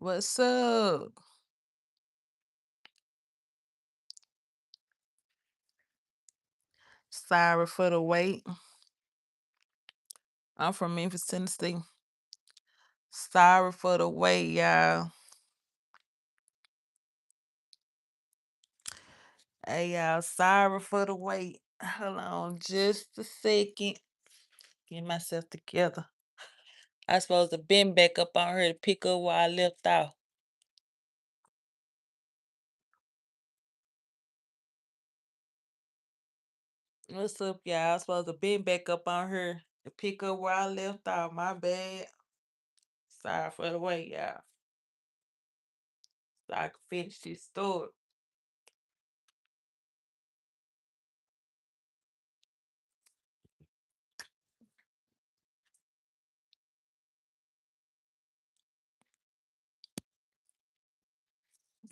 What's up? Sorry for the wait. I'm from Memphis, Tennessee. Sorry for the wait, y'all. Hey, y'all. Sorry for the wait. Hold on just a second. Get myself together. I supposed to been back up on her to pick up where I left off. What's up, y'all? I supposed to been back up on her to pick up where I left off. My bad. Sorry for the wait, y'all. So I can finish this story.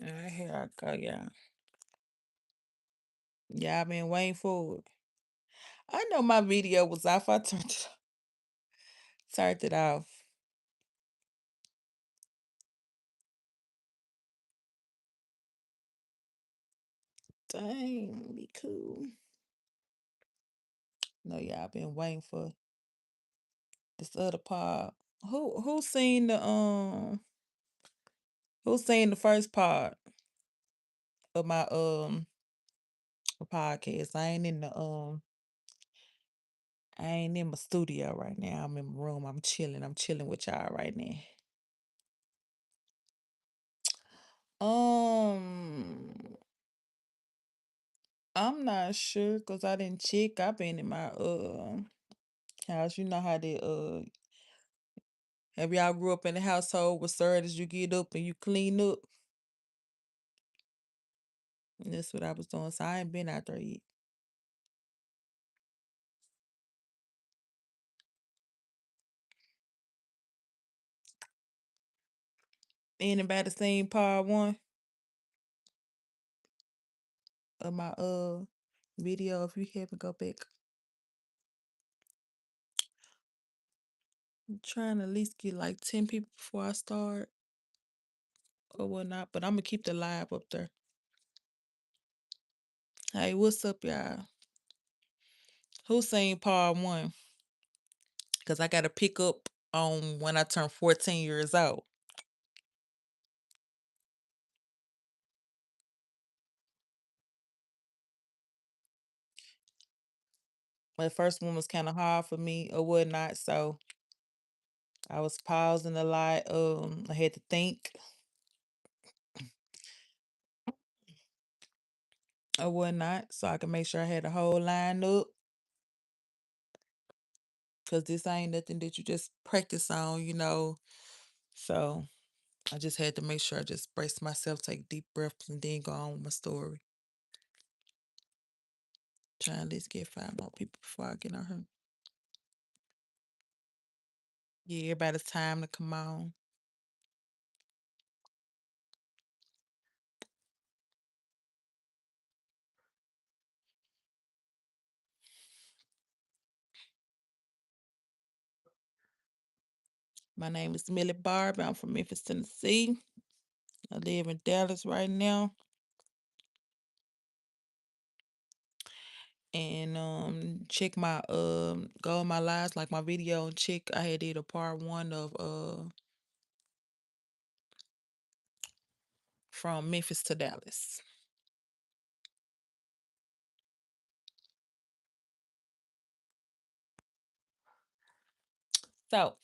All right, here I go, y'all. Y'all been waiting for it. I know my video was off. I turned it off. Dang, be cool. No, y'all been waiting for this other part. Who seen the first part of my podcast? I ain't in my studio right now. I'm in my room. I'm chilling. I'm chilling with y'all right now. Um I'm not sure because I didn't check. I've been in my house. You know how they have y'all grew up in a household where Saturdays you get up and you clean up? And that's what I was doing. So I ain't been out there yet. Anybody seen part one of my video? If you haven't, go back. I'm trying to at least get like 10 people before I start or whatnot, but I'm gonna keep the live up there. Hey, what's up, y'all? Who seen part one? Cause I gotta pick up on when I turn 14 years old. The first one was kind of hard for me or whatnot, so I was pausing a lot. I had to think or whatnot, so I could make sure I had the whole line up. Cause this ain't nothing that you just practice on. So I just had to make sure I just brace myself, take deep breaths, and then go on with my story. Trying to at least get 5 more people before I get on her. Yeah, everybody's time to come on. My name is MilliBarbie. I'm from Memphis, Tennessee. I live in Dallas right now. And check my go on my lives like my video and check I had did a part one of from Memphis to Dallas. So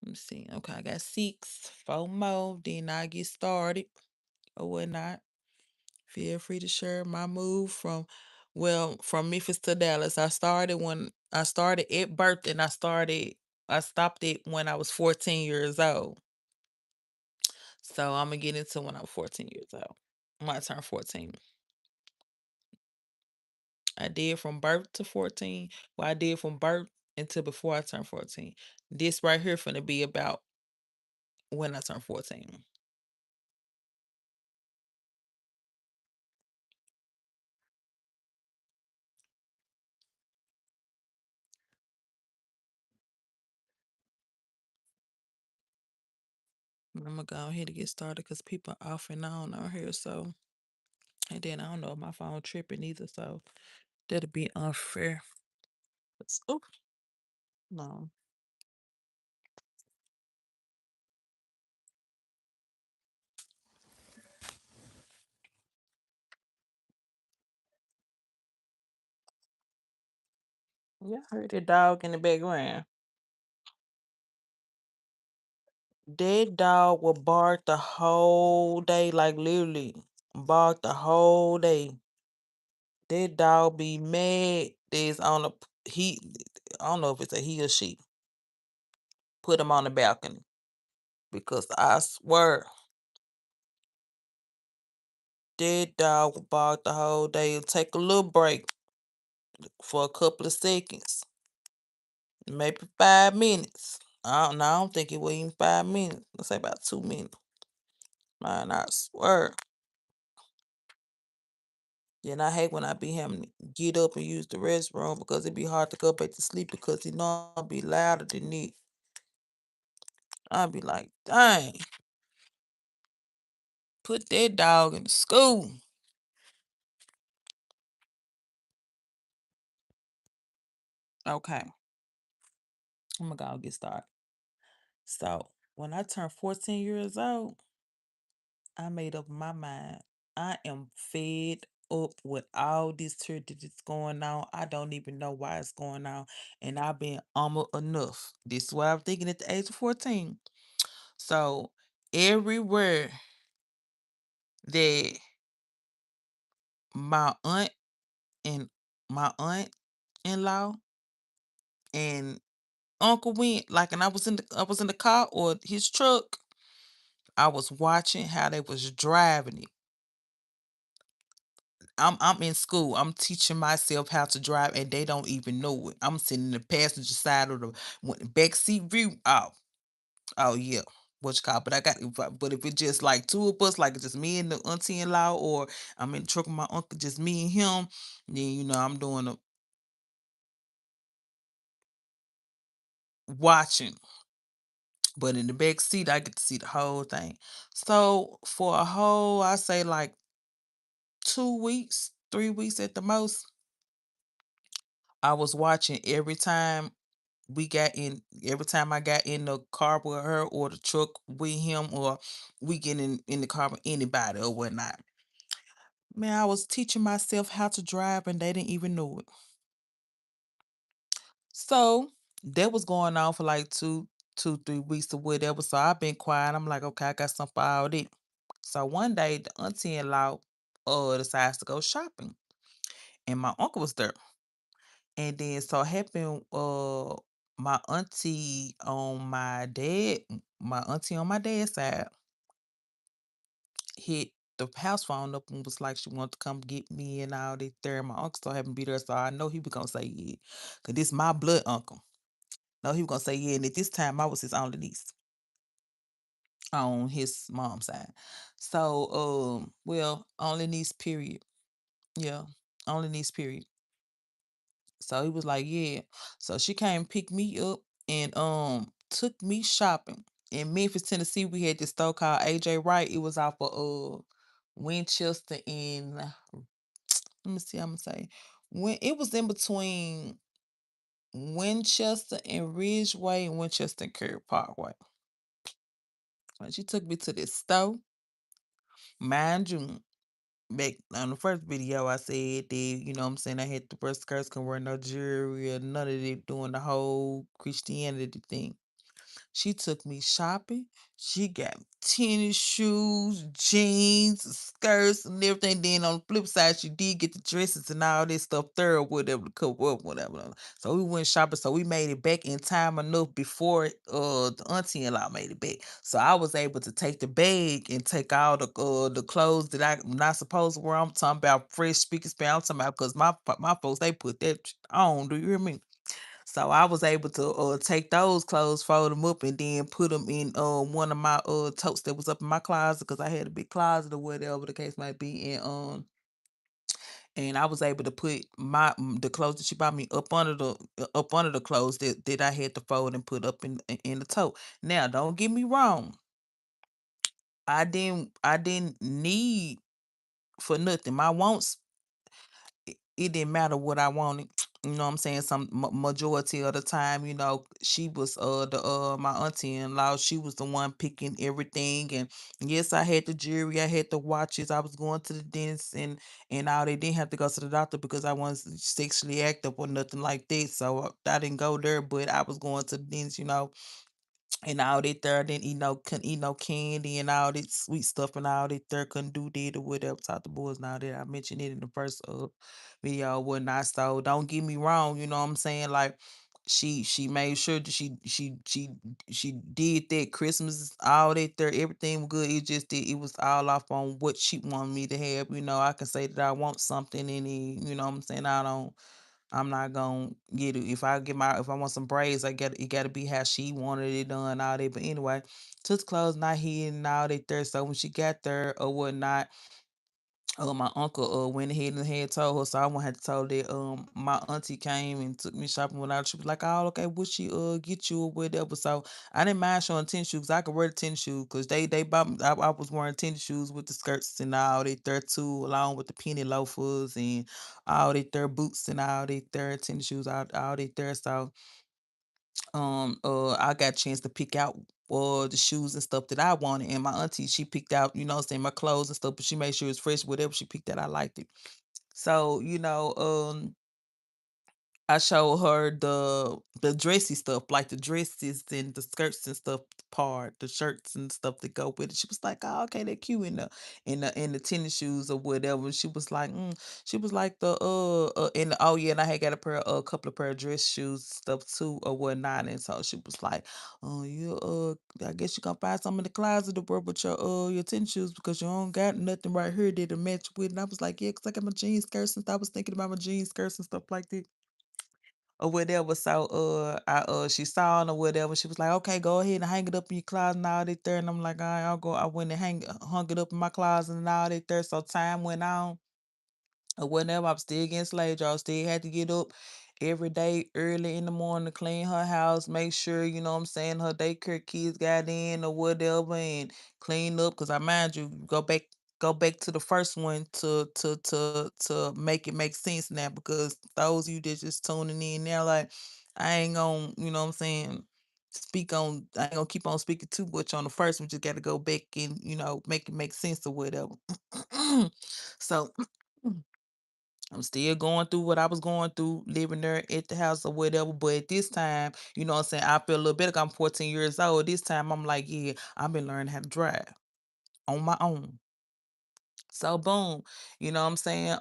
let me see. Okay, I got 6, 4 more. Then I get started or whatnot. Feel free to share my move from Memphis to Dallas. I started at birth and I stopped it when I was 14 years old. So I'm gonna get into when I'm 14 years old. When I turn 14. I did from birth to 14. Well, I did from birth until before I turned 14. This right here finna be about when I turn 14. I'm gonna go ahead and get started because people are off and on out here. So, and then I don't know if my phone tripping either. So that'll be unfair. Oh no, yeah, I heard the dog in the background. That dog will bark the whole day, like literally bark the whole day. That dog be mad. There's on a he. I don't know if it's a he or she. Put him on the balcony because I swear that dog will bark the whole day. It'll take a little break for a couple of seconds, maybe 5 minutes. I don't know. I don't think it was even 5 minutes. Let's say about 2 minutes. Man, I swear. Then I hate when I be having to get up and use the restroom because it be hard to go back to sleep because you know I'll be louder than it. I'll be like, dang, put that dog in the school. Okay, I'm gonna go get started. So when I turned 14 years old, I made up my mind. I am fed up with all this turd that's going on. I don't even know why it's going on. And I've been enough. This is what I'm thinking at the age of 14. So everywhere that my aunt and my aunt in law and uncle went, like, and I was in the car or his truck, I was watching how they was driving it. I'm in school. I'm teaching myself how to drive, and they don't even know it. I'm sitting in the passenger side of the back seat view. Oh yeah, what you call? But but if it's just like two of us, like it's just me and the auntie in law, or I'm in the truck with my uncle, just me and him, then I'm doing a watching. But in the back seat, I get to see the whole thing. So for a whole, I say like 2 weeks, 3 weeks at the most, I was watching every time I got in the car with her or the truck with him or we get in the car with anybody or whatnot. Man, I was teaching myself how to drive and they didn't even know it. So that was going on for like 3 weeks or whatever. So I've been quiet. I'm like, okay, I got something for all that. So one day the auntie in law decides to go shopping. And my uncle was there. And then so happened my auntie on my auntie on my dad's side hit the house phone up and was like she wanted to come get me and all that there. My uncle so happened to be there, so I know he was gonna say yeah. Cause this my blood uncle. No, he was gonna say yeah, and at this time I was his only niece on his mom's side. So well, only niece period. Yeah. Only niece period. So he was like, yeah. So she came pick me up and took me shopping. In Memphis, Tennessee, we had this store called AJ Wright. It was off of Winchester and let me see, I'm gonna say when it was in between Winchester and Ridgeway and Winchester and Curry Parkway. And she took me to this store. Mind you, back on the first video I said that, what I'm saying, I had the breast skirts, can wear no jewelry or none of it doing the whole Christianity thing. She took me shopping. She got me tennis shoes, jeans, skirts, and everything. Then on the flip side, she did get the dresses and all this stuff there, whatever to cover up, whatever. So we went shopping. So we made it back in time enough before the auntie in law made it back. So I was able to take the bag and take all the clothes that I'm not supposed to wear. I'm talking about fresh speaker span. I'm talking about because my folks they put that on. Do you hear me? So I was able to take those clothes, fold them up, and then put them in one of my totes that was up in my closet because I had a big closet or whatever the case might be. And I was able to put the clothes that she bought me up under the clothes that I had to fold and put up in the tote. Now, don't get me wrong. I didn't need for nothing. My wants, it didn't matter what I wanted. You know what I'm saying? Some majority of the time, she was the my auntie-in-law. She was the one picking everything, and yes, I had the jewelry, I had the watches. I was going to the dentist and all. They didn't have to go to the doctor because I wasn't sexually active or nothing like that. So I didn't go there, but I was going to the dentist, and all that there. Didn't eat no couldn't eat no candy and all that sweet stuff and all that there. Couldn't do that or whatever. Talk to boys and all that. I mentioned it in the first video or whatnot. So don't get me wrong, you know what I'm saying? Like she made sure that she did that Christmas, all that there, everything was good. It just did, it was all off on what she wanted me to have. I can say that I want something and then, you know what I'm saying, I'm not gonna get it. If I want some braids, it gotta be how she wanted it done, all that. But anyway, took the clothes not here and all that there. So when she got there or whatnot, my uncle went ahead and had told her, so I won't have to told that my auntie came and took me shopping without. She was like, "Oh, okay, what she get you or whatever." So I didn't mind showing tennis shoes. I could wear the tennis shoes because they bought me. I was wearing tennis shoes with the skirts and all that there too, along with the penny loafers and all that there boots and all that there tennis shoes, all that there. So I got a chance to pick out the shoes and stuff that I wanted. And my auntie, she picked out, what I'm saying, my clothes and stuff, but she made sure it's fresh, whatever she picked out, I liked it. So, I showed her the dressy stuff, like the dresses and the skirts and stuff part, the shirts and stuff that go with it. She was like, "Oh, okay, they're cute in the tennis shoes or whatever." She was like, she was like oh yeah, and I had got a couple of pair of dress shoes stuff too or whatnot. And so she was like, "Oh, I guess you gonna find some in the closet to wear with your tennis shoes because you don't got nothing right here that'll match with." And I was like, "Yeah, 'cause I got my jeans skirts and stuff." I was thinking about my jeans skirts and stuff like that or whatever. So she saw it or whatever. She was like, "Okay, go ahead and hang it up in your closet and all that there." And I'm like, "All right, I'll go." I went and hung it up in my closet and all that there. So time went on or whenever, I'm still getting slaved, y'all. Still had to get up every day early in the morning to clean her house, make sure, what I'm saying, her daycare kids got in or whatever, and clean up. Cause I mind you, go back to the first one to make it make sense now. Because those of you that just tuning in now, like I ain't gonna, what I'm saying, I ain't gonna keep on speaking too much on the first one. Just gotta go back and, make it make sense or whatever. So I'm still going through what I was going through, living there at the house or whatever. But at this time, what I'm saying, I feel a little better 'cause I'm 14 years old. This time I'm like, yeah, I've been learning how to drive on my own. So boom, what I'm saying?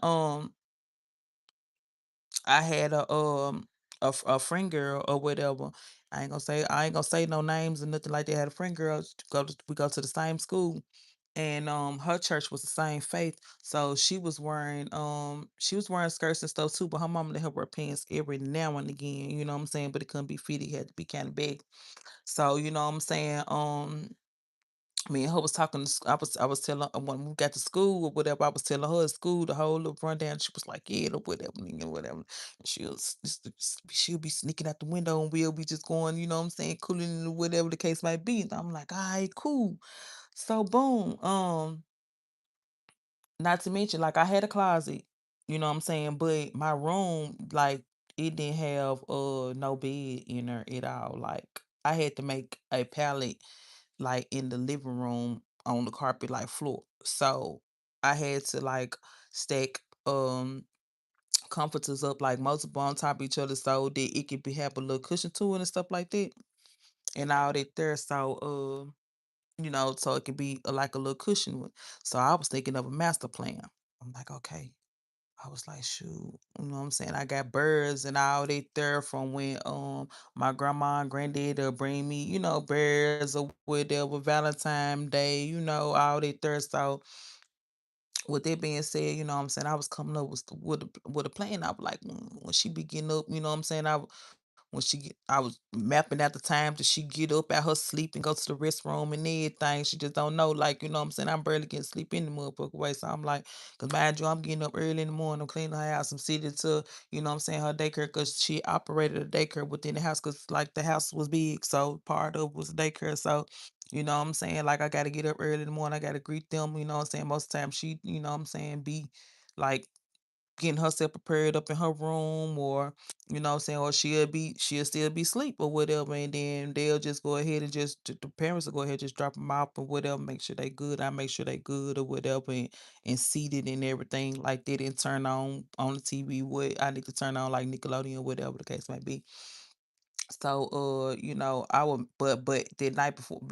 I had a friend girl or whatever. I ain't gonna say no names or nothing like that. I had a friend girl. We go to the same school, and her church was the same faith. So she was wearing skirts and stuff too. But her mom let her wear pants every now and again. You know what I'm saying? But it couldn't be fitted. It had to be kind of big. So you know what I'm saying? Me and her was talking. I was telling her when we got to school or whatever. I was telling her at school the whole little rundown. She was like, "Yeah, or whatever, nigga, whatever." And she'll be sneaking out the window, and we'll be just going, you know what I'm saying, cooling or whatever the case might be. And I'm like, "All right, cool." So boom, not to mention, like I had a closet, you know what I'm saying, but my room, like it didn't have no bed in there at all. Like I had to make a pallet like in the living room on the carpet like floor. So I had to like stack comforters up like multiple on top of each other so that it could have a little cushion to it and stuff like that and all that there. So so it could be like a little cushion. So I was thinking of a master plan. I'm like, okay. I was like, shoot, you know what I'm saying? I got birds and all that there from when my grandma and granddad will bring me, birds or whatever, Valentine Day, all that there. So with that being said, you know what I'm saying, I was coming up with a plan. I was like, when she be getting up, you know what I'm saying? I was mapping out the time that she get up out her sleep and go to the restroom and everything. She just don't know, like, you know what I'm saying? I'm barely getting sleep in the motherfucker way. So I'm like, cause mind you, I'm getting up early in the morning, I'm cleaning her house, I'm sitting to, you know what I'm saying, her daycare, cause she operated a daycare within the house, cause like the house was big, so part of it was daycare. So You know what I'm saying? Like I gotta get up early in the morning. I gotta greet them. You know what I'm saying? Most of the time she, you know what I'm saying, be like getting herself prepared up in her room, or you know what I'm saying, or she'll still be asleep or whatever, and then they'll just go ahead and just the parents will go ahead and just drop them off or whatever, make sure they good. I make sure they good or whatever, and seated and everything like that, and turn on the TV what I need to turn on, like Nickelodeon, whatever the case may be. So, you know, I would, but the night before, at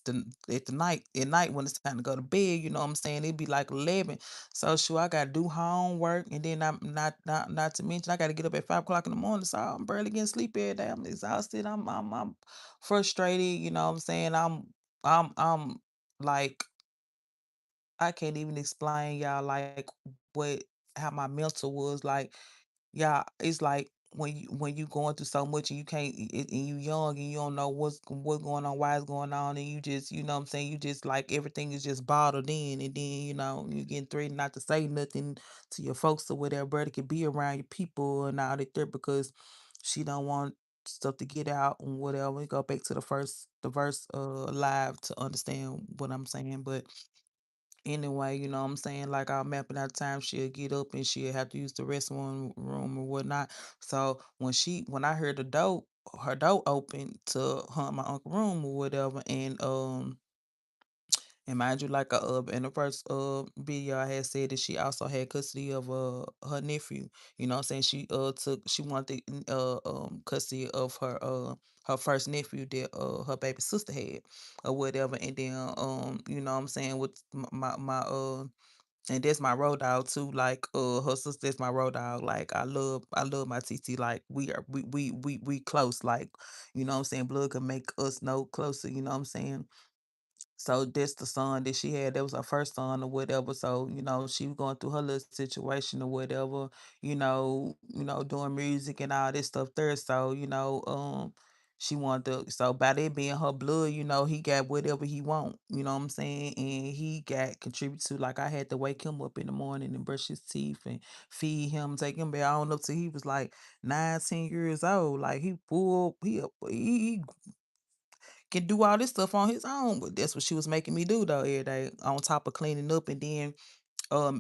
the night, at night when it's time to go to bed, you know what I'm saying? It'd be like 11. So, sure, I gotta do homework, and then I'm not to mention I gotta get up at 5 o'clock in the morning. So I'm barely getting sleep every day. I'm exhausted. I'm frustrated. You know what I'm saying? I'm like I can't even explain y'all like what how my mental was like. Yeah, it's like when you going through so much and you can't and you young and you don't know what's going on, why it's going on, and you just, you know what I'm saying, you just like everything is just bottled in, and then you know you getting threatened not to say nothing to your folks or whatever, brother could be around your people and all that there because she don't want stuff to get out and whatever. We go back to the verse live to understand what I'm saying, but anyway, you know what I'm saying? Like I'll mapping out time, she'll get up and she'll have to use the restroom room or whatnot. So when I heard her door open to her my uncle room or whatever, and mind you, like in the first video I had said that she also had custody of her nephew. You know what I'm saying? She wanted custody of her first nephew that her baby sister had or whatever. And then you know what I'm saying, with my and that's my road dog too. Like her sister is my road dog. Like I love my TT. Like we close. Like, you know what I'm saying, blood can make us know closer, you know what I'm saying? So that's the son that she had. That was her first son or whatever. So, you know, she was going through her little situation or whatever, doing music and all this stuff there. So, she wanted to, so by that being her blood, he got whatever he want, you know what I'm saying? And he got contributed to, like I had to wake him up in the morning and brush his teeth and feed him, take him back. I don't know till he was like 9, 10 years old. Like he full, he can do all this stuff on his own. But that's what she was making me do though every day, on top of cleaning up and then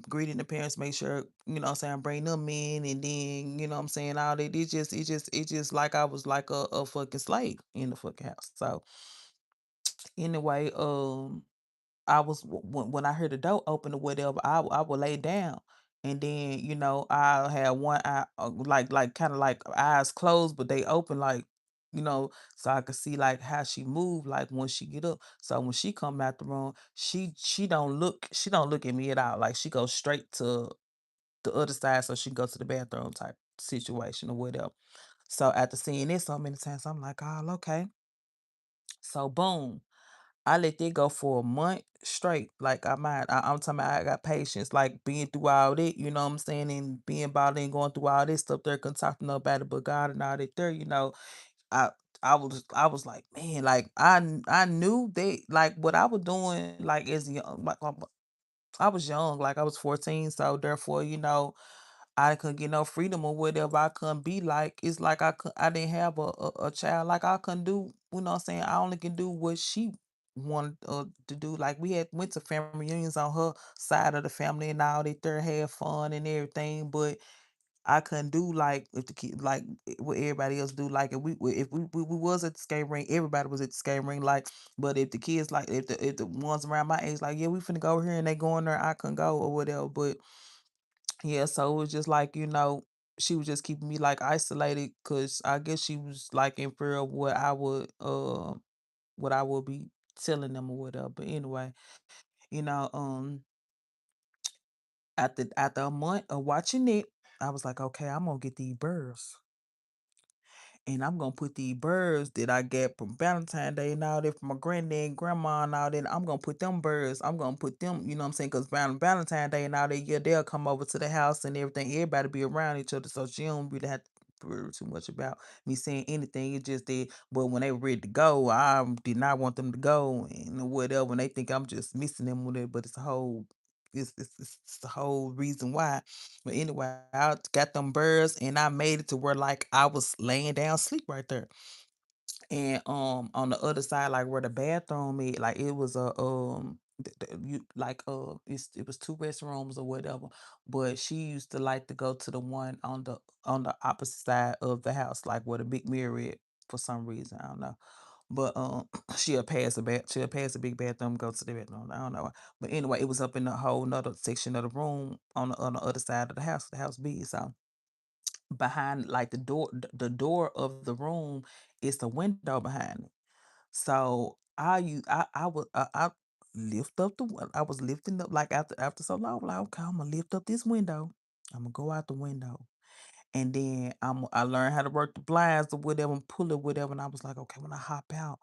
greeting the parents, make sure, what I'm saying, bring them in, and then, you know what I'm saying, all that. It just like I was like a fucking slave in the fucking house. So anyway, I was when I heard the door open or whatever, I would lay down, and then I had one eye, like kind of like eyes closed, but they open, like, so I could see like how she moved, like when she get up. So when she come out the room, she don't look at me at all. Like she goes straight to the other side, so she can go to the bathroom type situation or whatever. So after seeing this so many times, I'm like, oh, okay. So boom. I let that go for a month straight. Like I'm talking about, I got patience, like being through all that, you know what I'm saying, and being bothered and going through all this stuff there, couldn't talk to nobody but God and all that there. I I was like, man, like I knew that like what I was doing, like as young, like I was young, like I was 14, so therefore, I couldn't get no freedom or whatever. I couldn't be like, it's like I didn't have a child. Like I couldn't do, you know what I'm saying? I only can do what she wanted to do. Like we had went to family reunions on her side of the family and all that there, had fun and everything, but I couldn't do like if the kid like what everybody else do. Like if we was at the skate ring, everybody was at the skate ring. Like, but if the kids, like if the ones around my age, like, yeah, we finna go over here, and they going there, I couldn't go or whatever. But yeah, so it was just like, she was just keeping me like isolated, because I guess she was like in fear of what I would be telling them or whatever. But anyway, you know, after a month of watching it, I was like, okay, I'm gonna get these birds. And I'm gonna put these birds that I get from Valentine's Day and all that from my granddad and grandma and all that. I'm gonna put them birds. I'm gonna put them, you know what I'm saying? Because Valentine's Day and all that, yeah, they'll come over to the house and everything. Everybody be around each other, so she don't really have to worry too much about me saying anything. It's just that, but when they were ready to go, I did not want them to go and whatever. And they think I'm just missing them with it, but it's a whole. It's the whole reason why. But anyway, I got them birds and I made it to where like I was laying down sleep right there. And on the other side, like where the bathroom is, like it was a you like it was two restrooms or whatever. But she used to like to go to the one on the opposite side of the house, like where the big mirror is for some reason. I don't know. But she'll pass the big bathroom, go to the bedroom. I don't know. But anyway, it was up in a whole nother section of the room on the other side of the house big. So behind like the door of the room is the window behind it. So I lift up I was lifting up like after so long, like okay, I'm gonna lift up this window. I'm gonna go out the window. And then I learned how to work the blinds or whatever and pull it, whatever. And I was like, okay, when I hop out,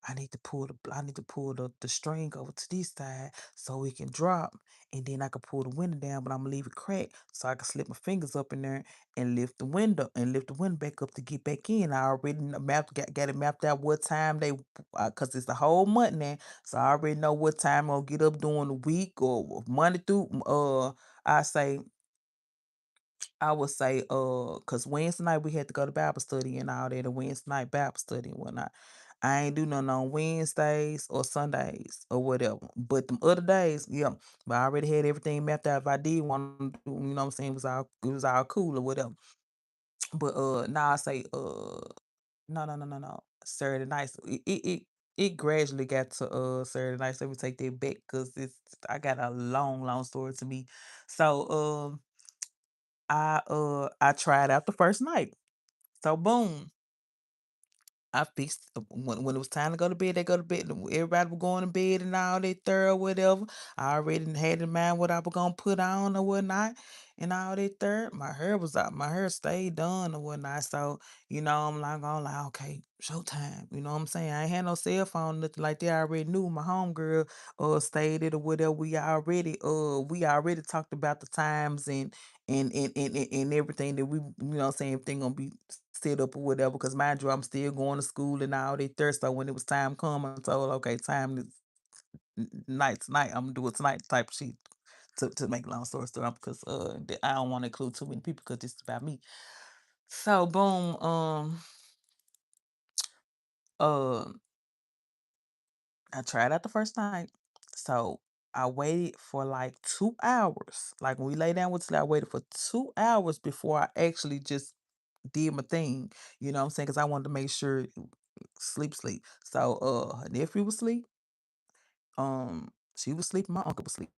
I need to pull the string over to this side so it can drop. And then I can pull the window down, but I'm gonna leave it cracked so I can slip my fingers up in there and lift the window back up to get back in. I already got it mapped out what time cause it's the whole month now. So I already know what time I'll get up during the week or Monday through I say I would say, cause Wednesday night we had to go to Bible study and all that, a Wednesday night Bible study and whatnot. I ain't do nothing on Wednesdays or Sundays or whatever. But them other days, yeah. But I already had everything mapped out. If I did want to do, you know what I'm saying, it was all cool or whatever. But now I say, no. Saturday nights. It gradually got to Saturday nights. Let me take that back because it's I got a long story to me. So I tried out the first night. So boom, I fixed when it was time to go to bed, they go to bed. Everybody was going to bed and all that third whatever. I already had in mind what I was gonna put on or whatnot and all that third. My hair was out, my hair stayed done or whatnot. So, I'm like going like, okay, showtime. You know what I'm saying? I ain't had no cell phone, nothing like that. I already knew my homegirl stayed it or whatever. We already talked about the times and everything that we what I'm saying, everything gonna be set up or whatever. Because mind you, I'm still going to school and all that there. So when it was time come, I told okay, time is night tonight. I'm gonna do it tonight type shit. To make a long story short, because I don't want to include too many people because this is about me. So boom, uh I tried out the first night. So I waited for like 2 hours. Like when we lay down with sleep, I waited for 2 hours before I actually just did my thing. You know what I'm saying? Because I wanted to make sure sleep. So her nephew was asleep. She was sleeping, my uncle was asleep.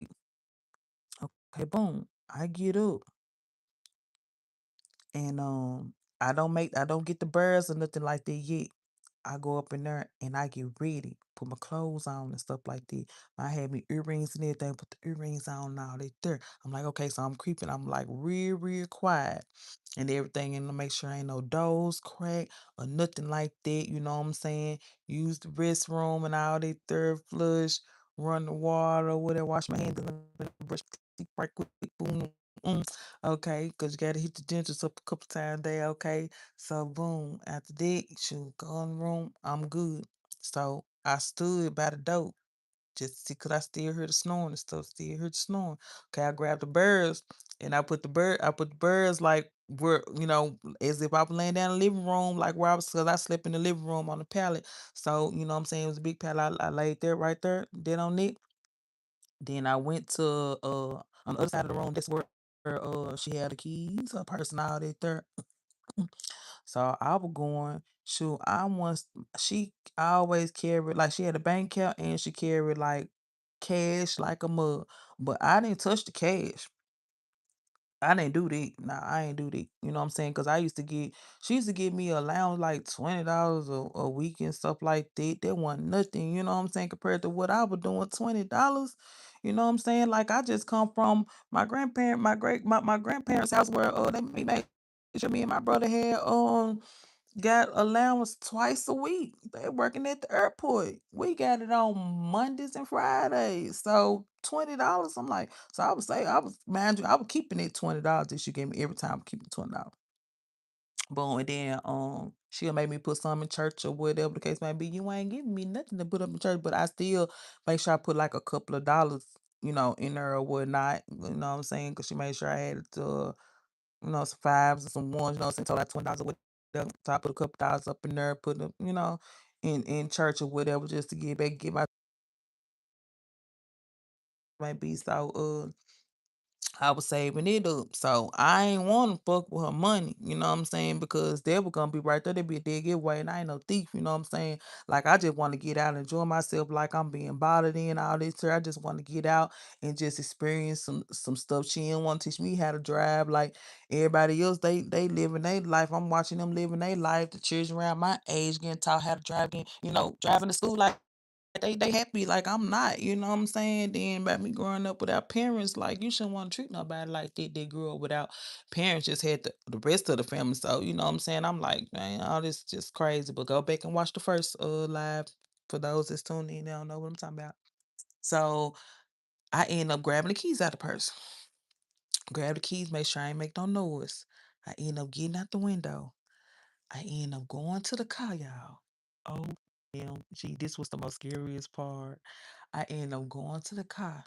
Okay, boom. I get up and I don't get the birds or nothing like that yet. I go up in there and I get ready, put my clothes on and stuff like that. I had me earrings and everything, put the earrings on now they there. I'm like, okay, so I'm creeping. I'm like real quiet and everything, and to make sure ain't no doors crack or nothing like that. You know what I'm saying? Use the restroom and all that third flush, run the water, whatever, wash my hands, and brush my teeth right quick, boom. Mm. Okay, because you gotta hit the dentist up a couple times a day, okay? So boom, after that, shoot, go in the room. I'm good. So I stood by the door just to see could I still hear the snoring and stuff. Still hear the snoring. Okay, I grabbed the birds and I put the birds like where as if I was laying down in the living room, like where I was, cause I slept in the living room on the pallet. So you know what I'm saying, it was a big pallet. I laid there right there, dead on it. Then I went to on the other side of the room. That's where she had the keys, her personality there. So I was going, shoot, I always carried, like she had a bank account and she carried like cash like a mug. But I didn't touch the cash. I didn't do that. Nah, I ain't do that. You know what I'm saying? Cause she used to give me a allowance like $20 a week and stuff like that. That wasn't nothing, you know what I'm saying, compared to what I was doing, $20. You know what I'm saying? Like I just come from my grandparents' house where they made sure me and my brother had got allowance twice a week. They working at the airport. We got it on Mondays and Fridays. So $20. I'm like, so I would say mind you, I was keeping it $20 that she gave me every time. I'm keeping $20. Boom. And then she'll make me put some in church or whatever the case might be. You ain't giving me nothing to put up in church, but I still make sure I put like a couple of dollars, in there or whatnot. You know what I'm saying? Because she made sure I had some fives and some ones, you know what I'm saying? Told her $20 or whatever. So I put a couple dollars up in there, put them, in church or whatever, just to get back, get my beat. So I was saving it up. So I ain't want to fuck with her money, you know what I'm saying? Because they were gonna be right there. They be a dead giveaway, and I ain't no thief, you know what I'm saying? Like I just want to get out and enjoy myself, like I'm being bothered in all this here. I just want to get out and just experience some stuff. She didn't want to teach me how to drive like everybody else. They living their life. I'm watching them living their life. The children around my age getting taught how to drive, driving to school like they happy like I'm not, you know what I'm saying? Then about me growing up without parents, like you shouldn't want to treat nobody like that. They grew up without parents, just had the rest of the family. So, you know what I'm saying? I'm like, man, all this just crazy. But go back and watch the first live for those that's tuned in, they don't know what I'm talking about. So I end up grabbing the keys out of the purse. Grab the keys, make sure I ain't make no noise. I end up getting out the window. I end up going to the car, y'all. OMG, this was the most scariest part. I end up going to the car.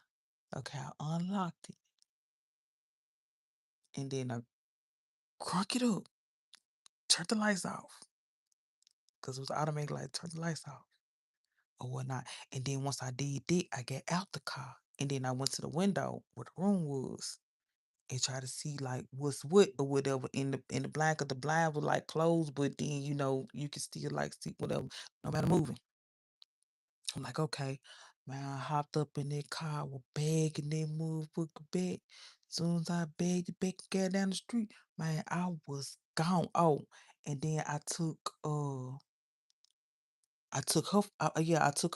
Okay, I unlocked it. And then I crunk it up, turn the lights off. Because it was automatic light, turn the lights off or whatnot. And then once I did that, I got out the car. And then I went to the window where the room was and try to see like what's what or whatever in the blind, cause the blind was like closed, but then you can still like see whatever, no matter moving. I'm like, okay. Man, I hopped up in that car with bag and then moved with the bag. Soon as I bagged the bag and got down the street, man, I was gone. Oh, and then I took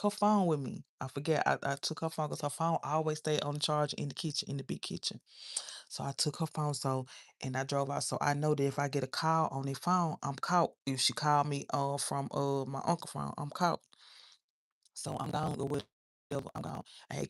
her phone with me. I forget I took her phone because her phone always stayed on charge in the kitchen, in the big kitchen. So I took her phone, and I drove out. So I know that if I get a call on the phone, I'm caught. If she called me from my uncle phone, I'm caught. So I'm gone or whatever. I'm gone. I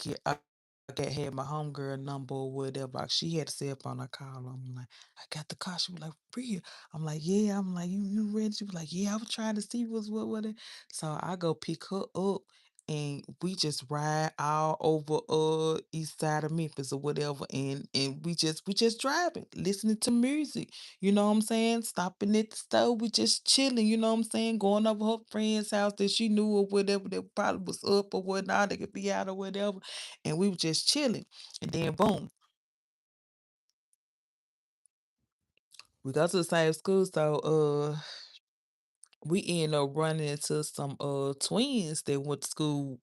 got had my homegirl number or whatever. She had a cell phone. I called her. I'm like, I got the car. She was like, real. I'm like, yeah. I'm like, you ready? She was like, yeah. I was trying to see what's what with it. So I go pick her up. And we just ride all over east side of Memphis or whatever, and we just driving, listening to music. You know what I'm saying? Stopping at the store, we just chilling, you know what I'm saying? Going over her friend's house that she knew or whatever that probably was up or whatnot, they could be out or whatever. And we were just chilling. And then boom, we go to the same school. So we end up running into some twins that went to school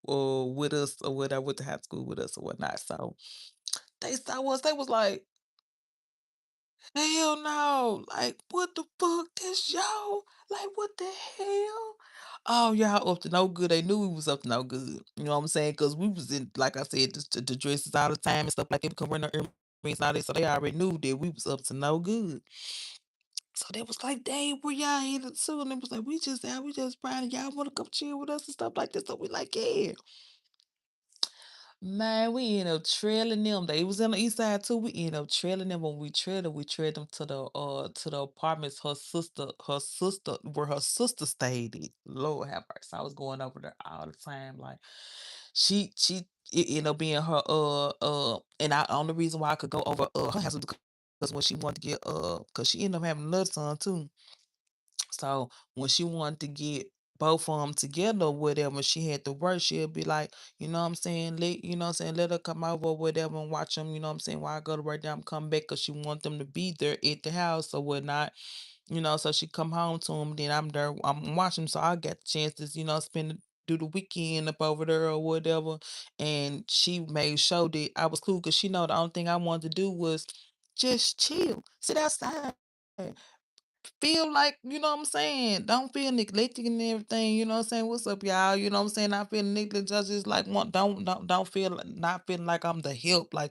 with us or whatever, went to high school with us or whatnot. So they saw us, they was like, hell no. Like, what the fuck? This y'all? Like, what the hell? Oh, y'all up to no good. They knew we was up to no good. You know what I'm saying? Because we was in, like I said, the dresses all the time and stuff like that. We come running our earrings and all that. So they already knew that we was up to no good. So they was like, dang, where y'all headed to? And they was like, we just out, we just riding. Y'all want to come chill with us and stuff like this. So we like, yeah. Man, we ended up trailing them. They was on the east side too. We ended up trailing them. When we trailed them to the apartments her sister where her sister stayed at. Lord have mercy. I was going over there all the time. Like she it ended up being her and I only reason why I could go over her house was because when she wanted to get because she ended up having another son too. So when she wanted to get both of them together or whatever, she had to work, she'll be like, you know what I'm saying, let her come over or whatever and watch them, you know what I'm saying, while I go to work, then I'm come back because she want them to be there at the house or whatnot. So she come home to them, then I'm there, I'm watching, so I get the chance to, do the weekend up over there or whatever. And she made sure that I was cool because she know the only thing I wanted to do was just chill, sit outside. Feel like, you know what I'm saying? Don't feel neglected and everything, you know what I'm saying? What's up, y'all? You know what I'm saying? I feel neglected, just like want don't feel not feeling like I'm the help, like the